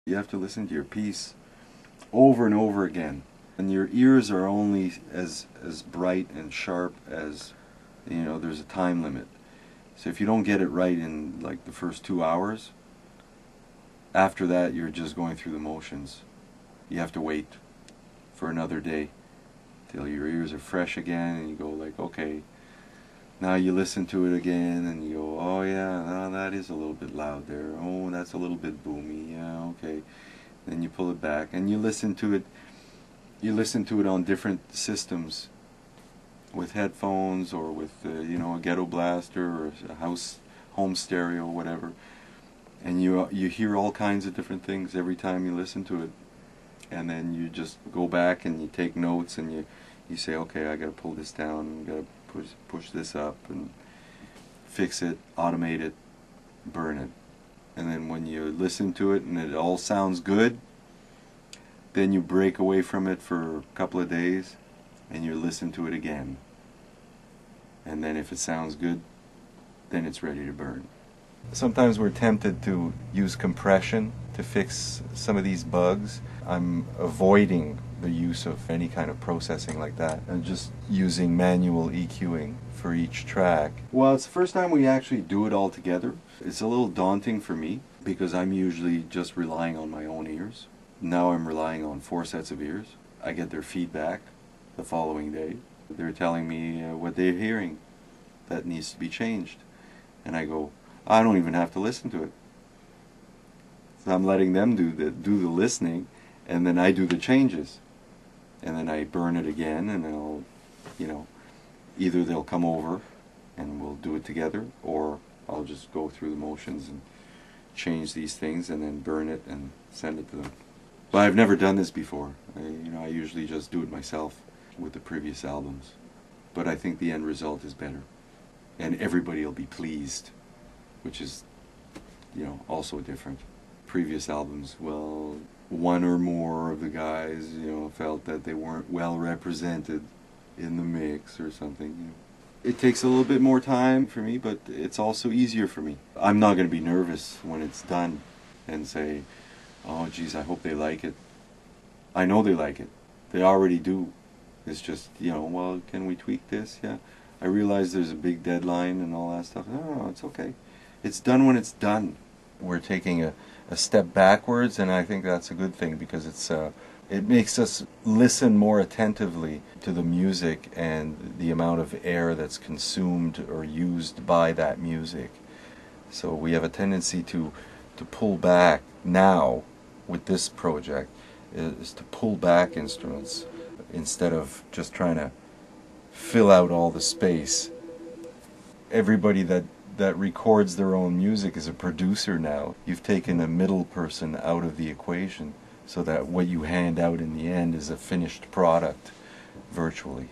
You have to listen to your piece over and over again. And your ears are only as bright and sharp as, there's a time limit. So if you don't get it right in like the first 2 hours, after that you're just going through the motions. You have to wait for another day till your ears are fresh again, and you go like, okay, now you listen to it again and you go, oh yeah, no, that is a little bit loud there, oh that's a little bit boomy, yeah, okay. Then you pull it back and you listen to it on different systems, with headphones or with a ghetto blaster or a home stereo, whatever, and you hear all kinds of different things every time you listen to it. And then you just go back and you take notes and you say, okay, I got to pull this down, got to push this up and fix it, automate it, burn it. And then when you listen to it and it all sounds good, then you break away from it for a couple of days and you listen to it again. And then if it sounds good, then it's ready to burn. Sometimes we're tempted to use compression to fix some of these bugs. I'm avoiding the use of any kind of processing like that and just using manual EQing for each track. Well, it's the first time we actually do it all together. It's a little daunting for me because I'm usually just relying on my own ears. Now I'm relying on 4 sets of ears. I get their feedback the following day. They're telling me what they're hearing that needs to be changed. And I go, I don't even have to listen to it. So I'm letting them do the listening, and then I do the changes. And then I burn it again, and I'll, either they'll come over and we'll do it together, or I'll just go through the motions and change these things and then burn it and send it to them. But I've never done this before. I usually just do it myself with the previous albums. But I think the end result is better. And everybody will be pleased, which is, also different. Previous albums, well, one or more of the guys, felt that they weren't well represented in the mix or something. It takes a little bit more time for me, but it's also easier for me. I'm not going to be nervous when it's done and say, oh geez, I hope they like it. I know they like it. They already do. It's just, well, can we tweak this? Yeah. I realize there's a big deadline and all that stuff. No, it's okay. It's done when it's done. We're taking a step backwards, and I think that's a good thing because it makes us listen more attentively to the music and the amount of air that's consumed or used by that music. So we have a tendency to pull back now with this project, is to pull back instruments instead of just trying to fill out all the space. Everybody that records their own music is a producer now. You've taken a middle person out of the equation so that what you hand out in the end is a finished product virtually.